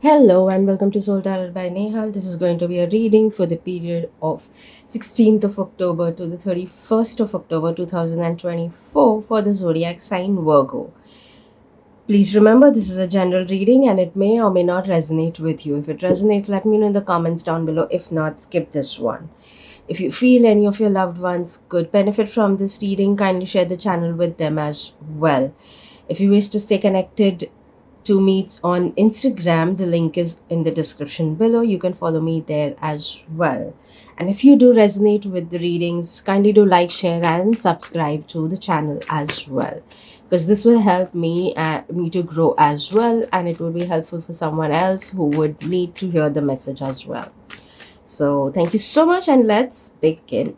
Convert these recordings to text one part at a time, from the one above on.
Hello and welcome to Soul Tarot by Nehal. This is going to be a reading for the period of 16th of October to the 31st of October 2024 for the zodiac sign Virgo. Please remember this is a general reading and it may or may not resonate with you. If it resonates, let me know in the comments down below. If not, skip this one. If you feel any of your loved ones could benefit from this reading, kindly share the channel with them as well. If you wish to stay connected to me on Instagram, the link is in the description below. You can follow me there as well. And if you do resonate with the readings, kindly do like, share, and subscribe to the channel as well, because this will help me to grow as well, and it will be helpful for someone else who would need to hear the message as well. So thank you so much, and let's begin.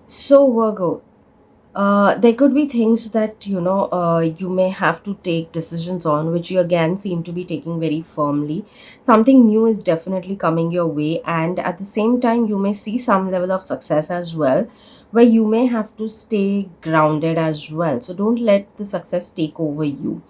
So Virgo, there could be things that you may have to take decisions on, which you again seem to be taking very firmly. Something new is definitely coming your way, and at the same time, you may see some level of success as well, where you may have to stay grounded as well. So don't let the success take over you.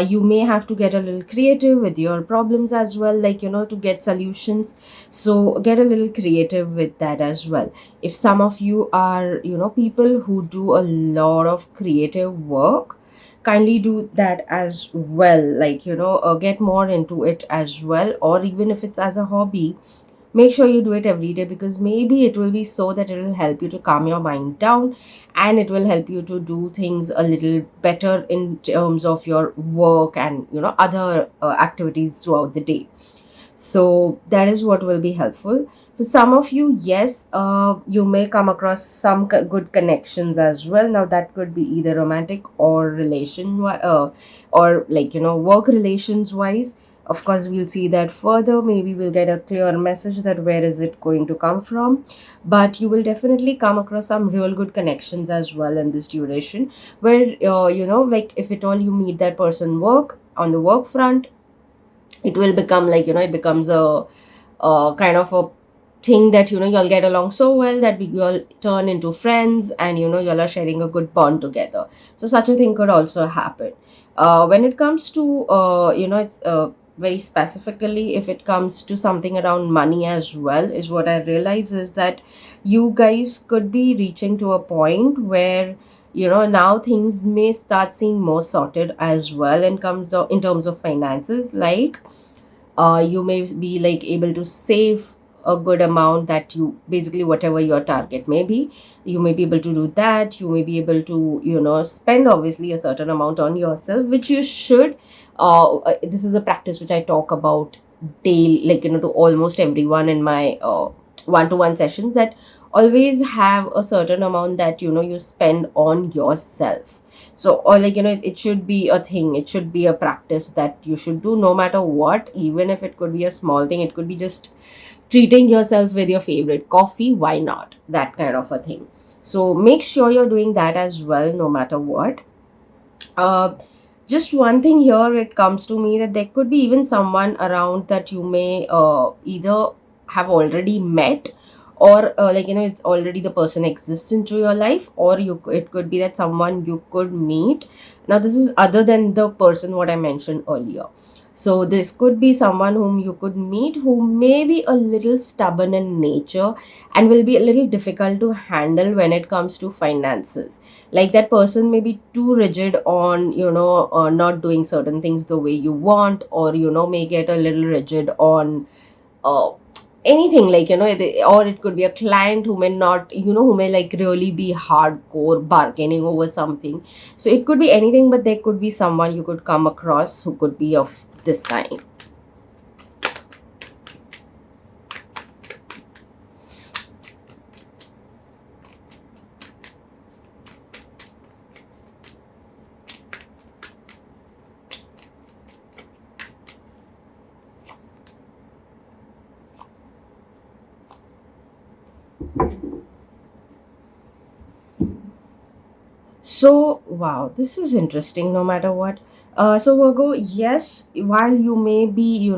You may have to get a little creative with your problems as well, like to get solutions. So get a little creative with that as well. If some of you are people who do a lot of creative work, kindly do that as well, like get more into it as well, or even if it's as a hobby, make sure you do it every day, because maybe it will be so that it will help you to calm your mind down, and it will help you to do things a little better in terms of your work and other activities throughout the day. So that is what will be helpful for some of you. Yes, you may come across some good connections as well. Now that could be either romantic or or like work relations wise. Of course, we'll see that further. Maybe we'll get a clear message that where is it going to come from. But you will definitely come across some real good connections as well in this duration, where like if at all you meet that person work on the work front, it will become like it becomes a kind of a thing that you'll get along so well that you'll turn into friends, and you'll are sharing a good bond together. So such a thing could also happen. When it comes to it's very specifically, if it comes to something around money as well, is what I realize is that you guys could be reaching to a point where now things may start seeing more sorted as well in terms of finances. Like you may be like able to save a good amount, that you basically whatever your target may be, you may be able to do that. You may be able to spend obviously a certain amount on yourself, which you should. This is a practice which I talk about daily, like to almost everyone in my one-to-one sessions, that always have a certain amount that you spend on yourself. So, or like it should be a thing, it should be a practice that you should do no matter what. Even if it could be a small thing, it could be just treating yourself with your favorite coffee, why not, that kind of a thing. So make sure you're doing that as well, no matter what. uh, just one thing here, it comes to me that there could be even someone around that you may either have already met, or like it's already the person exists into your life, or it could be that someone you could meet. Now this is other than the person what I mentioned earlier. So this could be someone whom you could meet, who may be a little stubborn in nature and will be a little difficult to handle when it comes to finances. Like that person may be too rigid on not doing certain things the way you want, or may get a little rigid on uh, anything, like or it could be a client who may not who may like really be hardcore bargaining over something. So it could be anything, but there could be someone you could come across who could be of this kind. So, wow, this is interesting no matter what. So Virgo, yes, while you may be,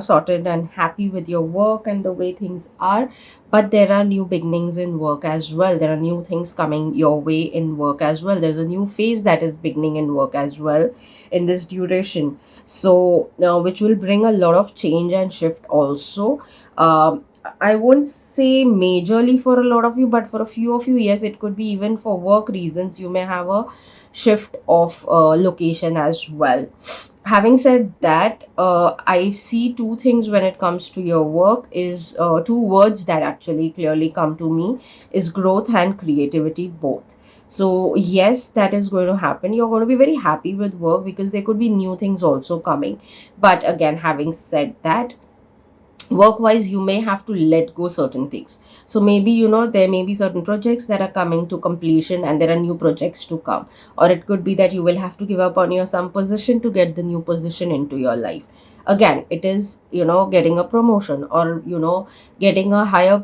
sorted and happy with your work and the way things are, but there are new beginnings in work as well. There are new things coming your way in work as well. There's a new phase that is beginning in work as well in this duration. So, which will bring a lot of change and shift also. Um, I won't say majorly for a lot of you, but for a few of you, yes, it could be even for work reasons. You may have a shift of location as well. Having said that, I see two things when it comes to your work is two words that actually clearly come to me is growth and creativity both. So yes, that is going to happen. You're going to be very happy with work because there could be new things also coming. But again, having said that, work wise you may have to let go certain things. So maybe there may be certain projects that are coming to completion and there are new projects to come, or it could be that you will have to give up on your some position to get the new position into your life. Again, it is getting a promotion, or getting a higher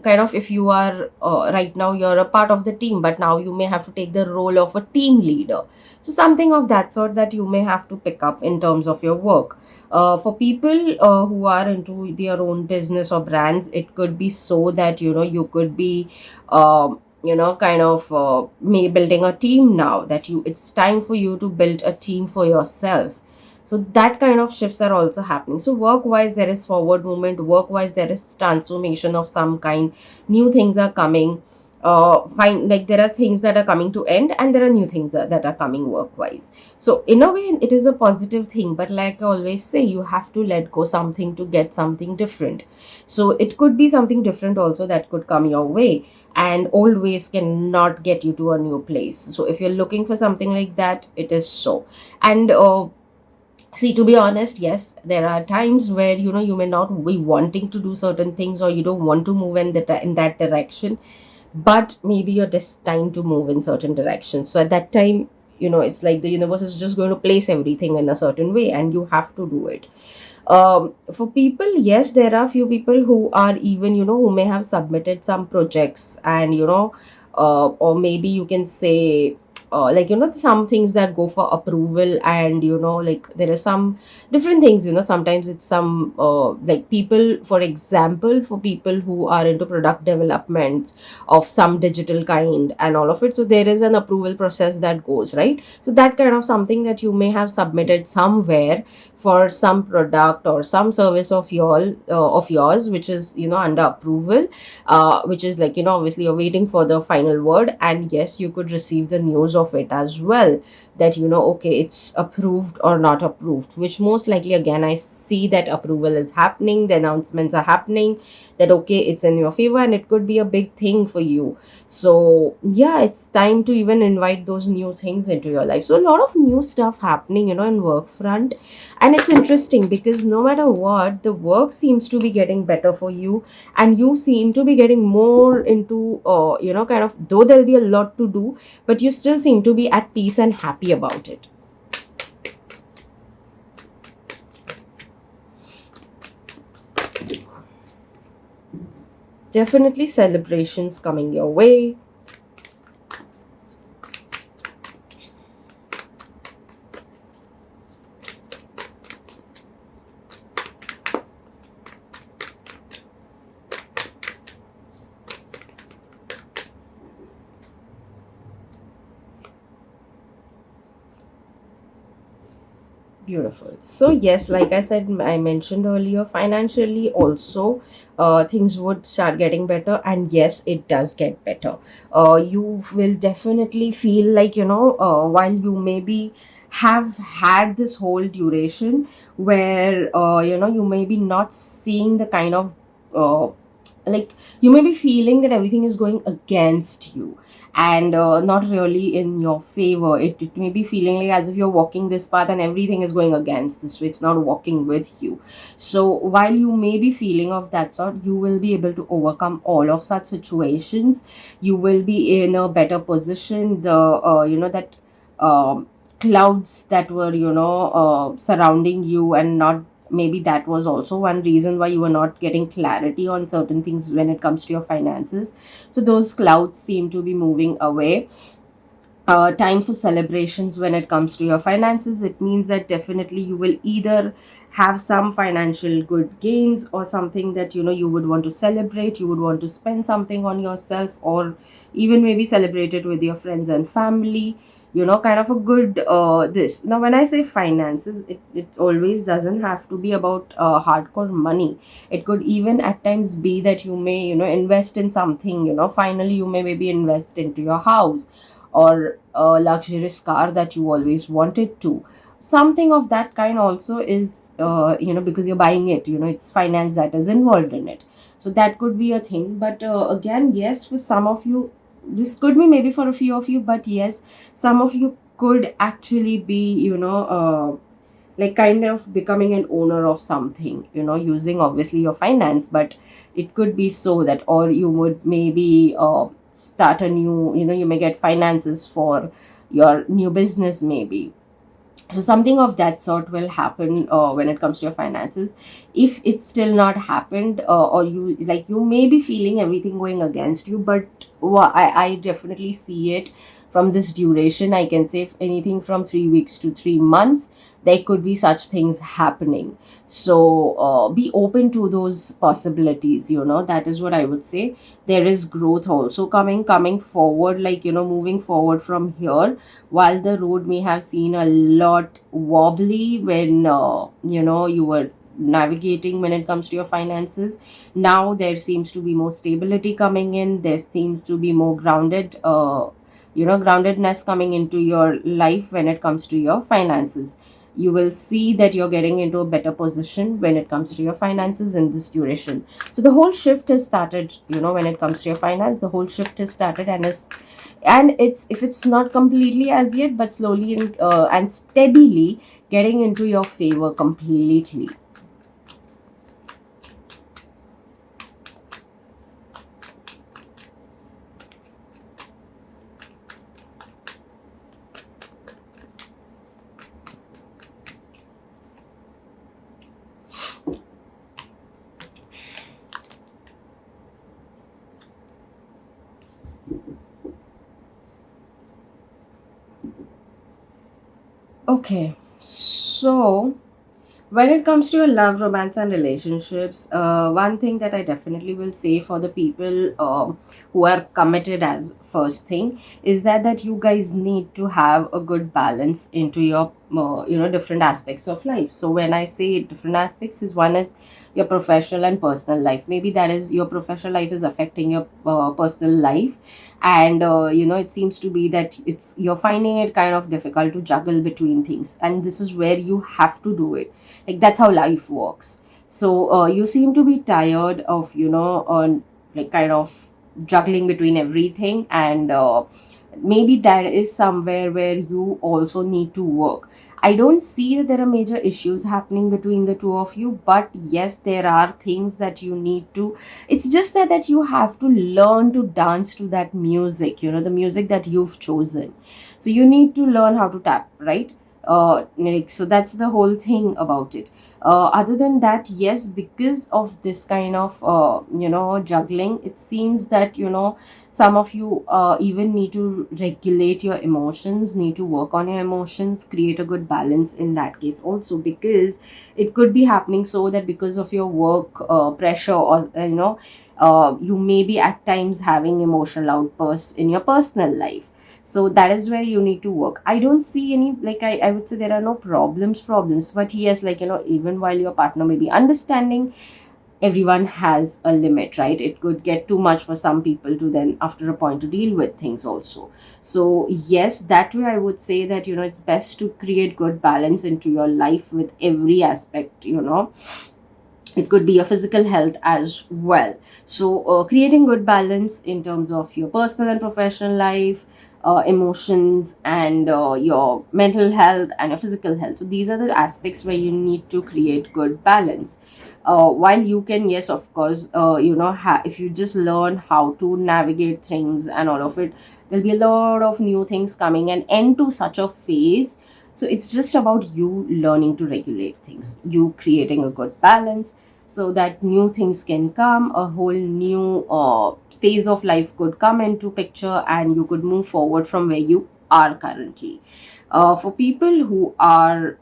kind of, if you are right now you're a part of the team, but now you may have to take the role of a team leader. So something of that sort that you may have to pick up in terms of your work. For people who are into their own business or brands, it could be so that you could be kind of may building a team now, that you it's time for you to build a team for yourself. So that kind of shifts are also happening. So work wise there is forward movement, work wise there is transformation of some kind. New things are coming. Fine, like there are things that are coming to end and there are new things that are coming work wise. So in a way it is a positive thing, but like I always say, you have to let go something to get something different. So it could be something different also that could come your way, and old ways cannot get you to a new place. So if you're looking for something like that, it is so. And see, to be honest, yes, there are times where you may not be wanting to do certain things, or you don't want to move in that direction, but maybe you're destined to move in certain directions. So at that time, it's like the universe is just going to place everything in a certain way and you have to do it. For people, yes, there are few people who are even who may have submitted some projects, and or maybe you can say like some things that go for approval, and like there are some different things. Sometimes it's some like people, for example, for people who are into product development of some digital kind and all of it, so there is an approval process that goes, right? So that kind of something that you may have submitted somewhere for some product or some service of yours, which is under approval, which is like obviously you're waiting for the final word, and yes, you could receive the news of it as well, that okay, it's approved or not approved, which most likely, again, I see that approval is happening, the announcements are happening, that okay, it's in your favor and it could be a big thing for you. So yeah, it's time to even invite those new things into your life. So a lot of new stuff happening in work front. And it's interesting because no matter what, the work seems to be getting better for you, and you seem to be getting more into kind of, though there'll be a lot to do, but you still seem to be at peace and happy about it. Definitely celebrations coming your way. Beautiful. So yes, like I said, I mentioned earlier, financially also, things would start getting better, and yes, it does get better. You will definitely feel like while you maybe have had this whole duration where you may be not seeing the kind of like, you may be feeling that everything is going against you, and not really in your favor. It may be feeling like as if you're walking this path and everything is going against this way, it's not walking with you. So while you may be feeling of that sort, you will be able to overcome all of such situations. You will be in a better position. The that clouds that were surrounding you and not maybe that was also one reason why you were not getting clarity on certain things when it comes to your finances. So those clouds seem to be moving away. Time for celebrations when it comes to your finances. It means that definitely you will either have some financial good gains, or something that you would want to celebrate, you would want to spend something on yourself, or even maybe celebrate it with your friends and family. Kind of a good this. Now when I say finances, it always doesn't have to be about hardcore money. It could even at times be that you may invest in something. Finally you may maybe invest into your house, or a luxurious car that you always wanted to. Something of that kind also is because you're buying it, it's finance that is involved in it. So that could be a thing. But again, yes, for some of you, this could be maybe for a few of you, but yes, some of you could actually be like kind of becoming an owner of something, using obviously your finance. But it could be so that, or you would maybe start a new, you may get finances for your new business maybe. So something of that sort will happen when it comes to your finances. If it's still not happened, or you may be feeling everything going against you, but I definitely see it from this duration. I can say if anything from 3 weeks to 3 months, there could be such things happening. So be open to those possibilities. That is what I would say. There is growth also coming forward, moving forward from here. While the road may have seen a lot wobbly when you were navigating when it comes to your finances, now there seems to be more stability coming in. There seems to be more groundedness coming into your life when it comes to your finances. You will see that you're getting into a better position when it comes to your finances in this duration. So the whole shift has started, when it comes to your finance. The whole shift has started, and it's, if it's not completely as yet, but slowly and steadily getting into your favor completely. Okay, so when it comes to your love, romance, and relationships, one thing that I definitely will say for the people who are committed, as first thing, is that you guys need to have a good balance into your different aspects of life. So when I say different aspects, is one is your professional and personal life. Maybe that is, your professional life is affecting your personal life, and it seems to be that you're finding it kind of difficult to juggle between things, and this is where you have to do it. Like, that's how life works. So you seem to be tired of like kind of juggling between everything, and maybe that is somewhere where you also need to work. I don't see that there are major issues happening between the two of you, but yes, there are things that you need to, it's just that you have to learn to dance to that music, the music that you've chosen. So you need to learn how to tap, right? Like, so that's the whole thing about it. Other than that, yes, because of this kind of juggling, it seems that some of you even need to regulate your emotions, need to work on your emotions, create a good balance in that case also, because it could be happening so that because of your work pressure, or you may be at times having emotional outbursts in your personal life. So that is where you need to work. I don't see any, like, I would say there are no problems, but yes, like, even while your partner may be understanding, everyone has a limit, right? It could get too much for some people to then after a point to deal with things also. So yes, that way I would say that it's best to create good balance into your life with every aspect. It could be your physical health as well. So creating good balance in terms of your personal and professional life, emotions, and your mental health and your physical health. So these are the aspects where you need to create good balance. While you can, yes, of course, if you just learn how to navigate things and all of it, there'll be a lot of new things coming and end to such a phase. So it's just about you learning to regulate things, you creating a good balance, so that new things can come, a whole new phase of life could come into picture, and you could move forward from where you are currently. For people who are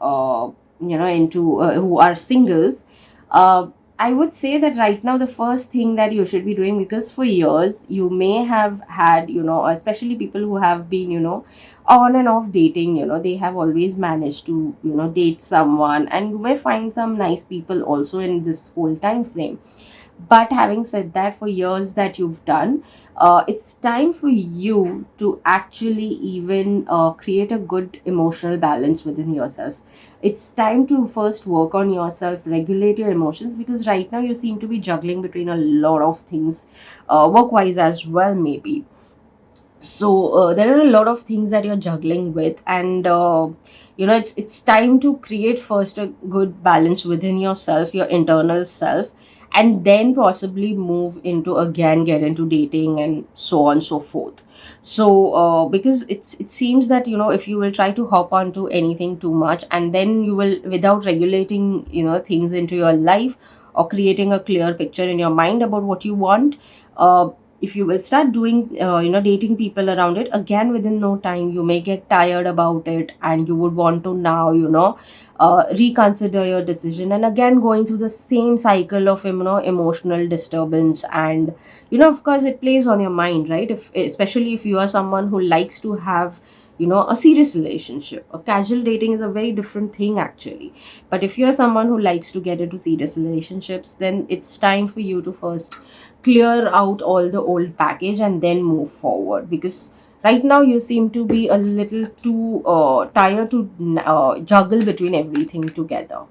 into who are singles, uh, I would say that right now the first thing that you should be doing, because for years you may have had, especially people who have been, on and off dating, they have always managed to, date someone, and you may find some nice people also in this whole time frame. But having said that, for years that you've done, it's time for you to actually even create a good emotional balance within yourself. It's time to first work on yourself, regulate your emotions, because right now you seem to be juggling between a lot of things, work wise as well, maybe. So there are a lot of things that you're juggling with, and it's time to create first a good balance within yourself, your internal self, and then possibly move into, again, get into dating and so on so forth. So because it seems that, if you will try to hop onto anything too much, and then you will, without regulating, things into your life, or creating a clear picture in your mind about what you want, if you will start doing, dating people around it, again, within no time you may get tired about it, and you would want to now, reconsider your decision, and again going through the same cycle of, emotional disturbance. And of course it plays on your mind, right? If, especially if you are someone who likes to have, a serious relationship, a casual dating is a very different thing actually. But if you're someone who likes to get into serious relationships, then it's time for you to first clear out all the old package and then move forward, because right now you seem to be a little too tired to juggle between everything together.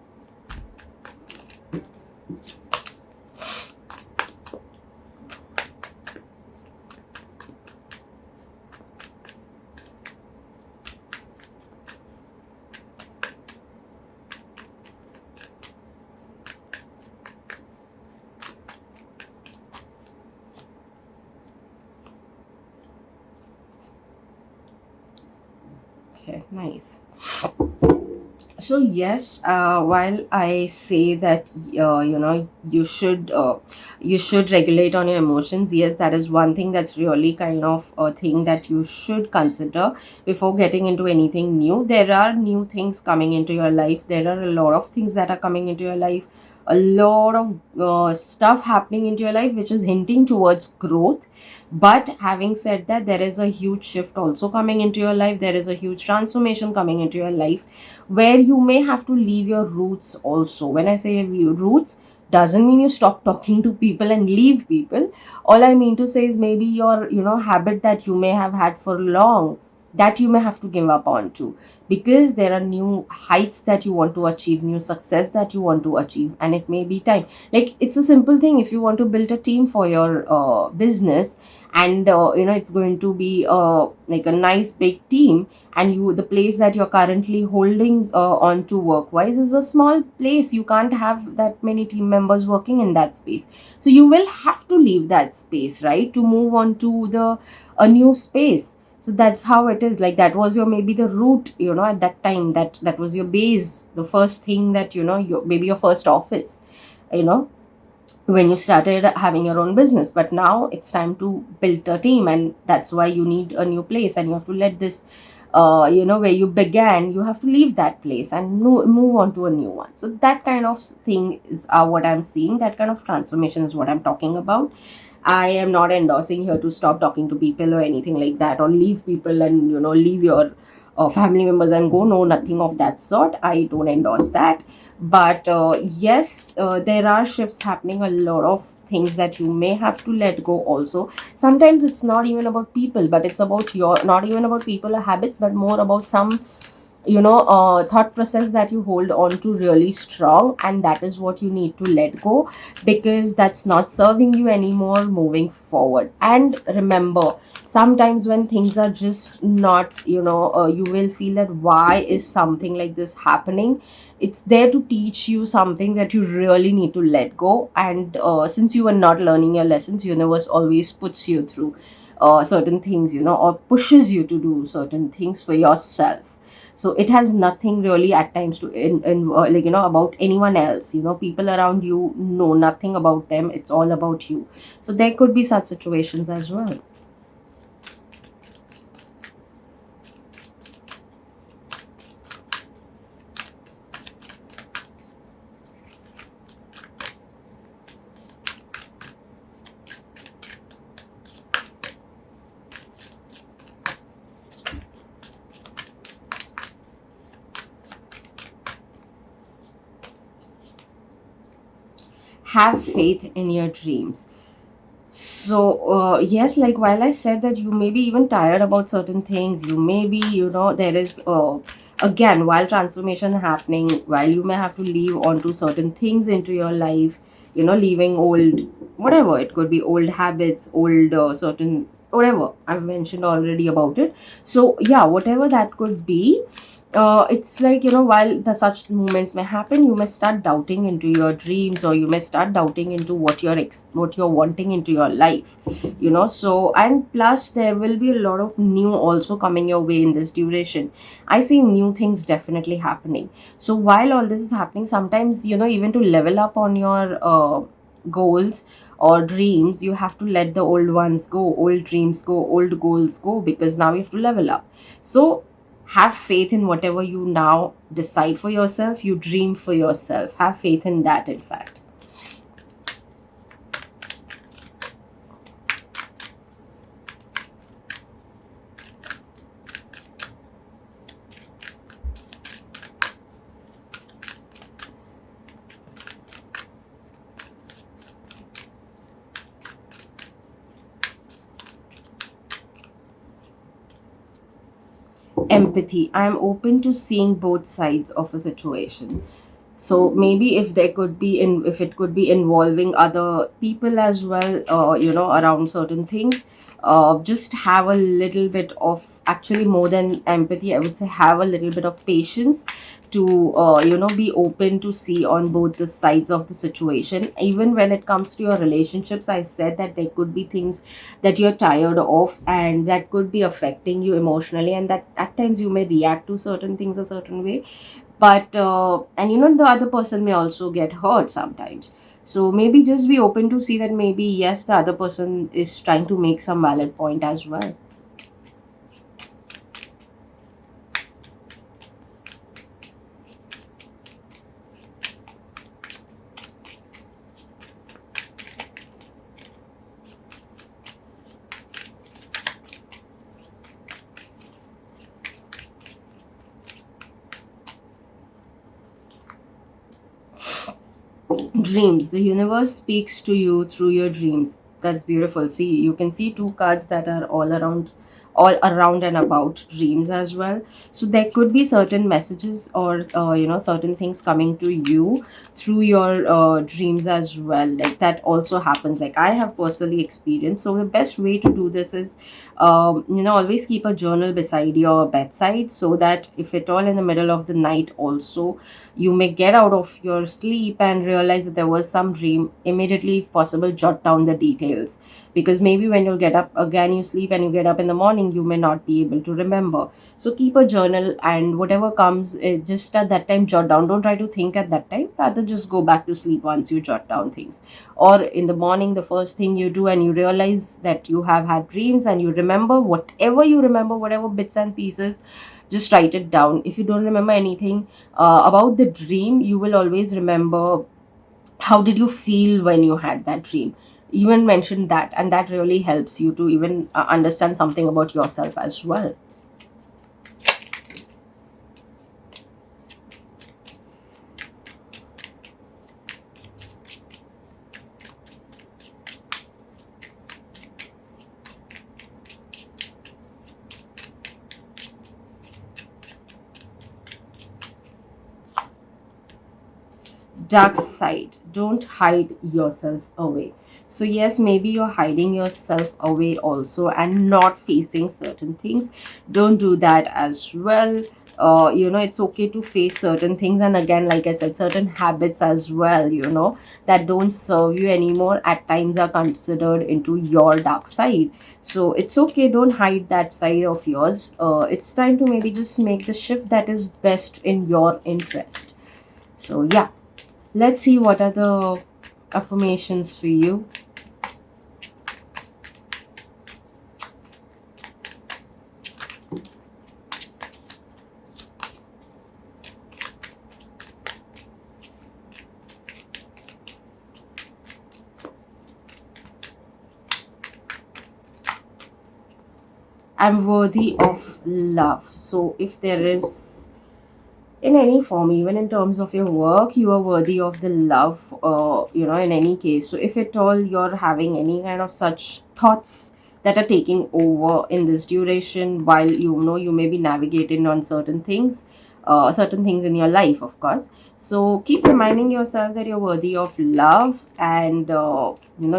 Okay, nice. So yes, while I say that, you should regulate on your emotions, yes, that is one thing that's really kind of a thing that you should consider before getting into anything new. There are new things coming into your life, there are a lot of things that are coming into your life, a lot of stuff happening into your life which is hinting towards growth. But having said that, there is a huge shift also coming into your life, there is a huge transformation coming into your life, where you may have to leave your roots also. When I say roots, doesn't mean you stop talking to people and leave people. All I mean to say is maybe your, habit that you may have had for long, that you may have to give up on to, because there are new heights that you want to achieve, new success that you want to achieve, and it may be time. Like, it's a simple thing. If you want to build a team for your business, and it's going to be like a nice big team, and the place that you're currently holding on to work wise is a small place, you can't have that many team members working in that space. So you will have to leave that space, right, to move on to the a new space. So that's how it is. Like, that was your, maybe the root, at that time, that was your base, the first thing that, maybe your first office, you know when you started having your own business. But now it's time to build a team, and that's why you need a new place, and you have to let this, where you began, you have to leave that place and move on to a new one. So that kind of thing is what I'm seeing, that kind of transformation is what I'm talking about. I am not endorsing here to stop talking to people or anything like that, or leave people and, leave your family members and go. No, nothing of that sort. I don't endorse that. But yes, there are shifts happening, a lot of things that you may have to let go also. Sometimes it's not even about people, but it's about not even about people or habits, but more about some, thought process that you hold on to really strong, and that is what you need to let go, because that's not serving you anymore moving forward. And remember, sometimes when things are just not, you will feel that why is something like this happening. It's there to teach you something that you really need to let go. And since you are not learning your lessons, universe always puts you through certain things, or pushes you to do certain things for yourself. So it has nothing really at times to like, about anyone else. People around you know nothing about them, it's all about you. So there could be such situations as well. Have faith in your dreams. So, yes, like while I said that you may be even tired about certain things, you may be, there is, again, while transformation happening, while you may have to leave onto certain things into your life, leaving old, whatever, it could be old habits, old, certain, whatever, I've mentioned already about it. So, yeah, whatever that could be, it's like, while the such moments may happen, you may start doubting into your dreams, or you may start doubting into what you're wanting into your life. So, and plus there will be a lot of new also coming your way in this duration. I see new things definitely happening. So while all this is happening, sometimes, even to level up on your goals or dreams, you have to let the old ones go, old dreams go, old goals go, because now you have to level up. So have faith in whatever you now decide for yourself, you dream for yourself, have faith in that, in fact. Empathy, I'm open to seeing both sides of a situation. So maybe if it could be involving other people as well, around certain things, just have a little bit of, actually more than empathy, I would say have a little bit of patience to, be open to see on both the sides of the situation. Even when it comes to your relationships, I said that there could be things that you're tired of and that could be affecting you emotionally, and that at times you may react to certain things a certain way. But and the other person may also get hurt sometimes. So maybe just be open to see that maybe yes, the other person is trying to make some valid point as well. Dreams, the universe speaks to you through your dreams. That's beautiful. See, you can see two cards that are all around and about dreams as well. So there could be certain messages or certain things coming to you through your dreams as well. Like that also happens, like I have personally experienced. So the best way to do this is, always keep a journal beside your bedside, so that if at all in the middle of the night also you may get out of your sleep and realize that there was some dream, immediately if possible jot down the details, because maybe when you get up again, you sleep and you get up in the morning, you may not be able to remember. So keep a journal, and whatever comes, just at that time jot down. Don't try to think at that time, rather just go back to sleep once you jot down things. Or in the morning, the first thing you do, and you realize that you have had dreams, and you remember whatever you remember, whatever bits and pieces, just write it down. If you don't remember anything about the dream, you will always remember how did you feel when you had that dream. Even mention that, and that really helps you to even understand something about yourself as well. Dark side, don't hide yourself away. So yes, maybe you're hiding yourself away also and not facing certain things. Don't do that as well. it's okay to face certain things, and again, like I said, certain habits as well, that don't serve you anymore at times are considered into your dark side. So it's okay, don't hide that side of yours. It's time to maybe just make the shift that is best in your interest. So yeah, let's see what are the affirmations for you. I'm worthy of love. So if there is, in any form, even in terms of your work, you are worthy of the love, in any case. So if at all you're having any kind of such thoughts that are taking over in this duration, while you may be navigating on certain things in your life, of course. So keep reminding yourself that you're worthy of love, and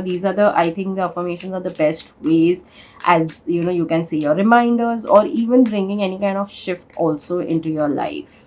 these are the, I think the affirmations are the best ways, as you can say your reminders, or even bringing any kind of shift also into your life.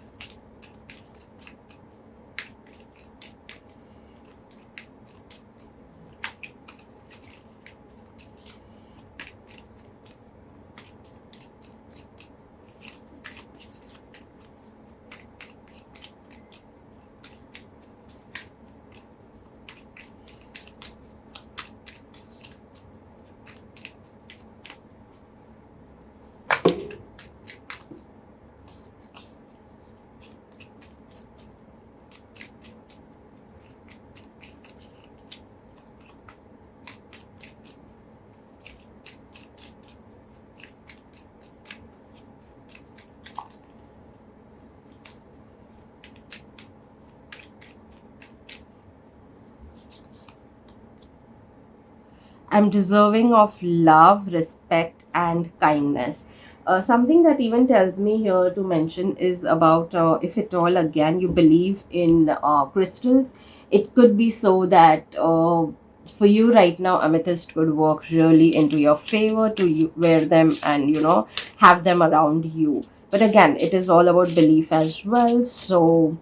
I'm deserving of love, respect, and kindness. Something that even tells me here to mention is about, if at all, again, you believe in crystals, it could be so that for you right now, amethyst could work really into your favor to wear them and, have them around you. But again, it is all about belief as well. So,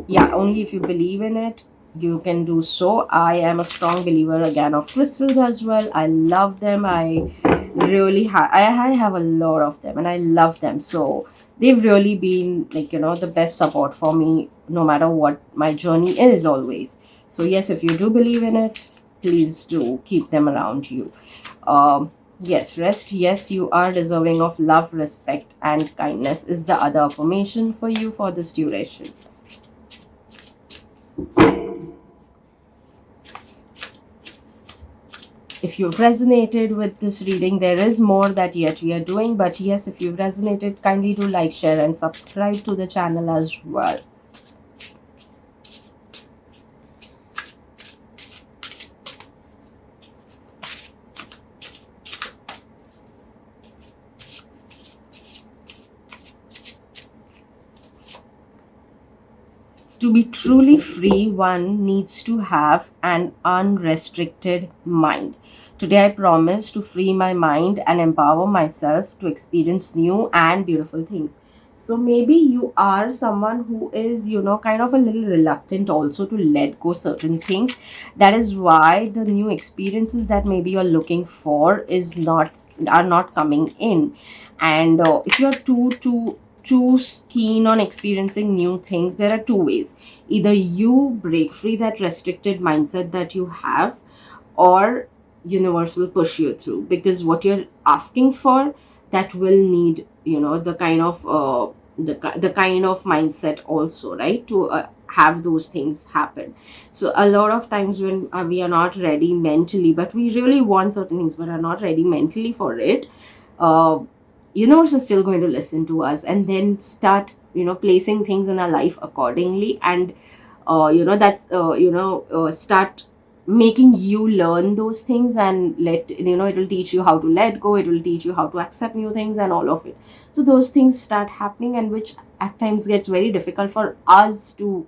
yeah, only if you believe in it you can do so. I am a strong believer again of crystals as well. I love them. I really I have a lot of them and I love them. So they've really been, like, the best support for me no matter what my journey is always. So yes, if you do believe in it, please do keep them around you. Yes, rest. Yes, you are deserving of love, respect, and kindness is the other affirmation for you for this duration. If you've resonated with this reading, there is more that yet we are doing, but yes, if you've resonated, kindly do like, share, and subscribe to the channel as well. To be truly free, one needs to have an unrestricted mind. Today, I promise to free my mind and empower myself to experience new and beautiful things. So, maybe you are someone who is, kind of a little reluctant also to let go certain things. That is why the new experiences that maybe you're looking for are not coming in. And if you're too keen on experiencing new things, there are two ways. Either you break free that restricted mindset that you have, or universe will push you through, because what you're asking for, that will need, the kind of the kind of mindset also, right, to have those things happen. So a lot of times when we are not ready mentally, but we really want certain things but are not ready mentally for it, uh, universe is still going to listen to us and then start, placing things in our life accordingly. And that's start making you learn those things, and it will teach you how to let go, it will teach you how to accept new things and all of it. So those things start happening, and which at times gets very difficult for us to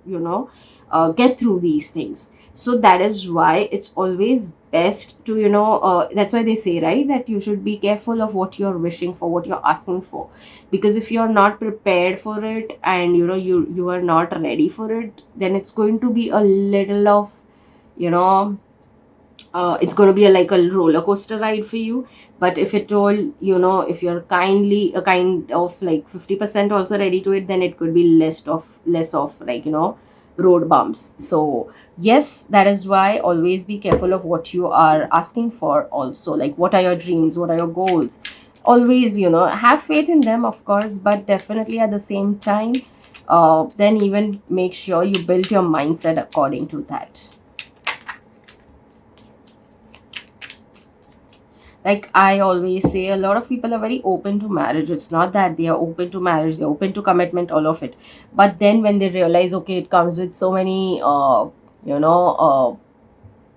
get through these things. So that is why it's always best to, that's why they say, right, that you should be careful of what you're wishing for, what you're asking for, because if you're not prepared for it, and you are not ready for it, then it's going to be a little of, you know it's going to be like a roller coaster ride for you. But if at all, if you're kindly a kind of like 50% also ready to it, then it could be less of like, road bumps. So yes, that is why always be careful of what you are asking for. Also, like, what are your dreams, what are your goals? Always, have faith in them, of course, but definitely at the same time, then even make sure you build your mindset according to that. Like I always say, a lot of people are very open to marriage. It's not that they are open to marriage, they're open to commitment, all of it. But then when they realize, okay, it comes with so many you know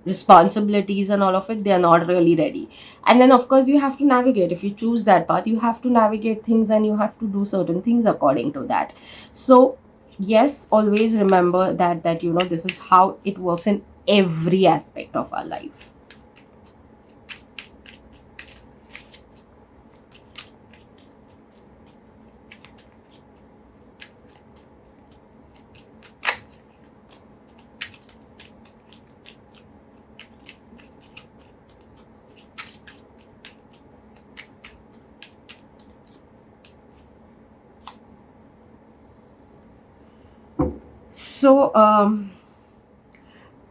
responsibilities and all of it, they are not really ready. And then of course you have to navigate. If you choose that path, you have to navigate things, and you have to do certain things according to that. So yes, always remember that this is how it works in every aspect of our life. So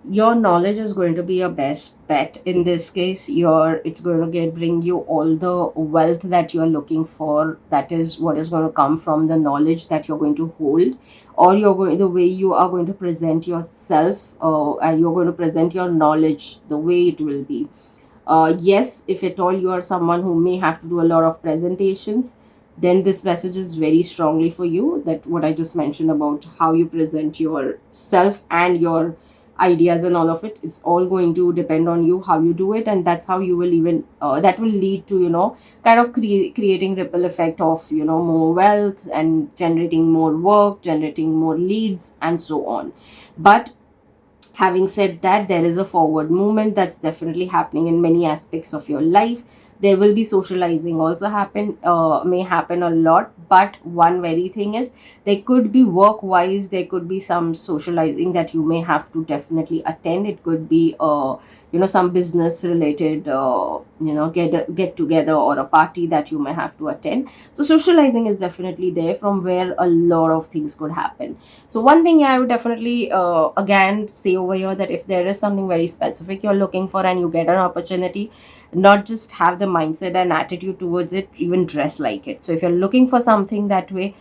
your knowledge is going to be your best bet in this case. It's going to bring you all the wealth that you're looking for. That is what is going to come from the knowledge that you're going to hold, or the way you are going to present yourself, and you're going to present your knowledge, the way it will be. Yes, if at all you are someone who may have to do a lot of presentations, then this message is very strongly for you. That what I just mentioned about how you present yourself and your ideas and all of it, it's all going to depend on you, how you do it. And that's how you will even that will lead to, kind of creating ripple effect of, more wealth, and generating more work, generating more leads, and so on. But having said that, there is a forward movement that's definitely happening in many aspects of your life. There will be socializing also may happen a lot. But one very thing is, there could be work wise, there could be some socializing that you may have to definitely attend. It could be some business related get together, or a party that you may have to attend. So socializing is definitely there, from where a lot of things could happen. So one thing I would definitely again say over here, that if there is something very specific you're looking for, and you get an opportunity, not just have the mindset and attitude towards it, even dress like it. So if you're looking for something that way,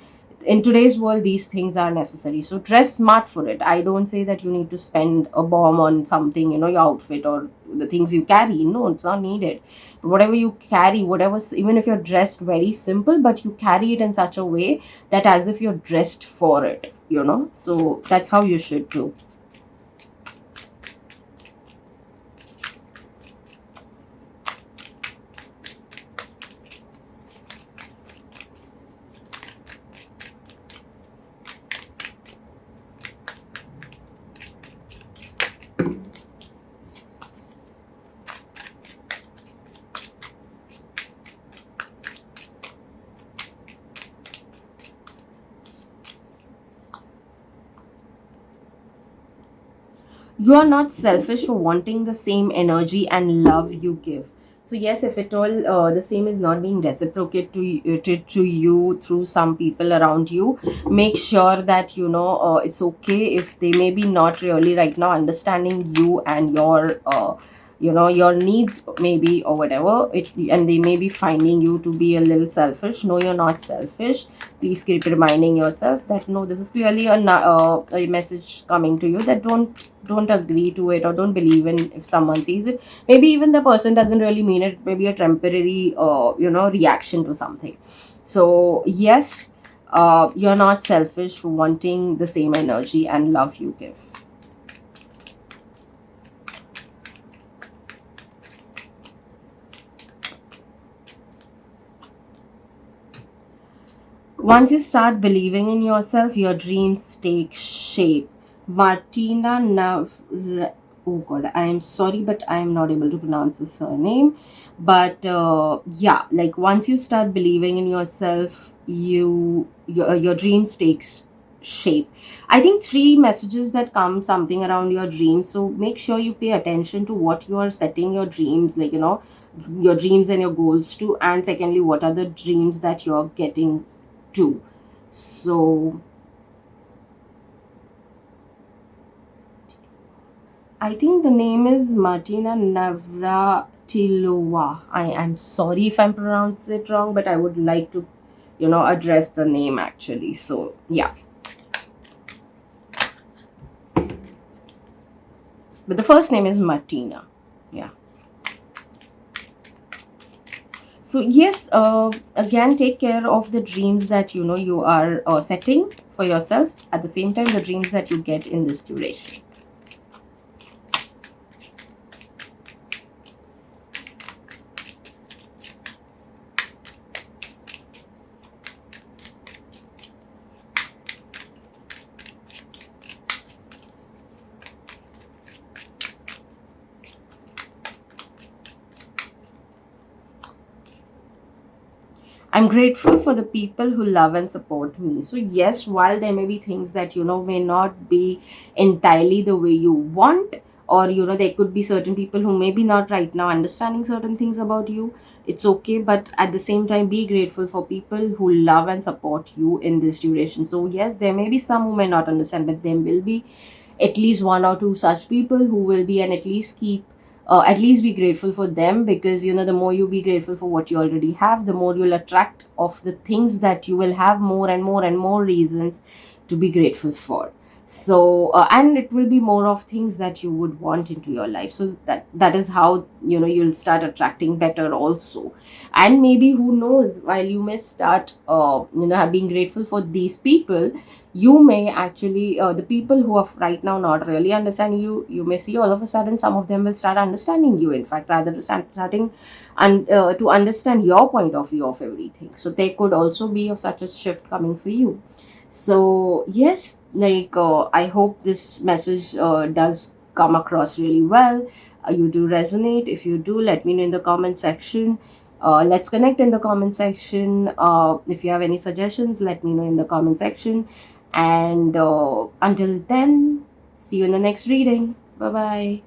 in today's world, these things are necessary. So dress smart for it. I don't say that you need to spend a bomb on something, your outfit or the things you carry. No, it's not needed. But whatever you carry, whatever, even if you're dressed very simple, but you carry it in such a way that as if you're dressed for it, so that's how you should do. You are not selfish for wanting the same energy and love you give. So yes, if at all the same is not being reciprocated to you through some people around you, make sure that it's okay if they may be not really right now understanding you and your needs, maybe, or whatever it, and they may be finding you to be a little selfish. No, you're not selfish. Please keep reminding yourself that no, this is clearly a message coming to you, that don't agree to it, or don't believe in if someone sees it. Maybe even the person doesn't really mean it. Maybe a temporary reaction to something. So yes, you're not selfish for wanting the same energy and love you give. Once you start believing in yourself, your dreams take shape. Martina Oh god, I am sorry, but I am not able to pronounce the surname. But yeah, like once you start believing in yourself, your dreams takes shape. I think three messages that come something around your dreams. So make sure you pay attention to what you are setting your dreams, like your dreams and your goals to, and secondly, what are the dreams that you're getting to. So I think the name is Martina Navratilova. I am sorry if I'm pronouncing it wrong, but I would like to, address the name actually. So, yeah. But the first name is Martina. Yeah. So, yes, again, take care of the dreams that you are setting for yourself. At the same time, the dreams that you get in this duration. I'm grateful for the people who love and support me. So, yes, while there may be things that, may not be entirely the way you want, or, there could be certain people who maybe not right now understanding certain things about you, it's okay. But at the same time, be grateful for people who love and support you in this duration. So, yes, there may be some who may not understand, but there will be at least one or two such people who will be, and at least be grateful for them, because the more you be grateful for what you already have, the more you'll attract of the things that you will have more and more and more reasons to be grateful for. So and it will be more of things that you would want into your life, so that is how you'll start attracting better also. And maybe who knows, while you may start being grateful for these people, you may actually the people who are right now not really understanding you, you may see all of a sudden some of them will start understanding you, in fact, rather than starting and to understand your point of view of everything. So there could also be of such a shift coming for you. So yes, like I hope this message does come across really well. You do resonate. If you do, let me know in the comment section. Let's connect in the comment section. If you have any suggestions, let me know in the comment section. And until then, see you in the next reading. Bye bye.